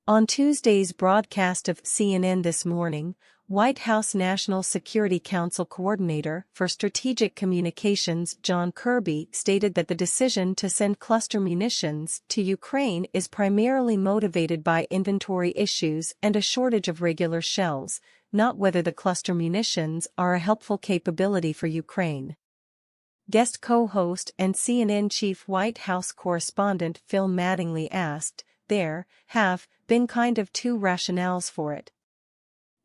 On Tuesday's broadcast of CNN This Morning, White House National Security Council Coordinator for Strategic Communications John Kirby stated that the decision to send cluster munitions to Ukraine is primarily motivated by inventory issues and a shortage of regular shells, not whether the cluster munitions are a helpful capability for Ukraine. Guest co-host and CNN chief White House correspondent Phil Mattingly asked, "There have been kind of two rationales for it.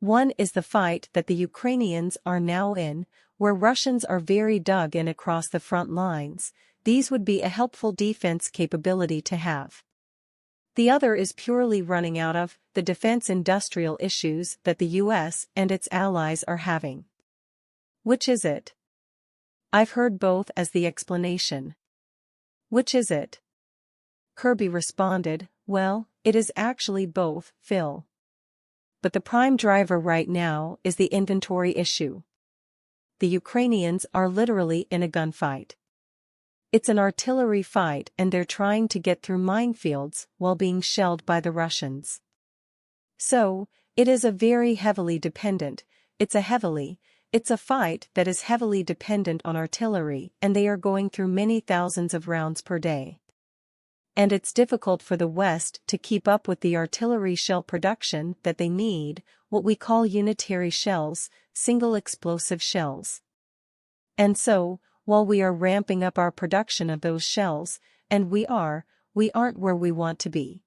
One is the fight that the Ukrainians are now in, where Russians are very dug in across the front lines. These would be a helpful defense capability to have. The other is purely running out of the defense industrial issues that the US and its allies are having." Which is it? I've heard both as the explanation. Which is it? Kirby responded, "Well, it is actually both, Phil. But the prime driver right now is the inventory issue. The Ukrainians are literally in a gunfight. It's an artillery fight and they're trying to get through minefields while being shelled by the Russians. So, it is a very heavily dependent, it's a fight that is heavily dependent on artillery, and they are going through many thousands of rounds per day. And it's difficult for the West to keep up with the artillery shell production that they need, what we call unitary shells, single explosive shells. And so, while we are ramping up our production of those shells, and we aren't where we want to be.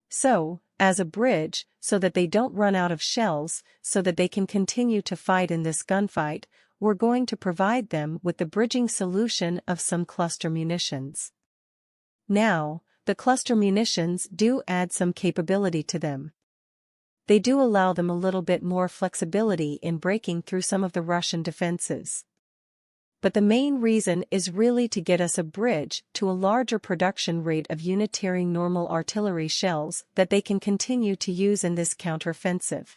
So, as a bridge, so that they don't run out of shells, so that they can continue to fight in this gunfight, we're going to provide them with the bridging solution of some cluster munitions. Now, the cluster munitions do add some capability to them. They do allow them a little bit more flexibility in breaking through some of the Russian defenses. But the main reason is really to get us a bridge to a larger production rate of unitary normal artillery shells that they can continue to use in this counteroffensive.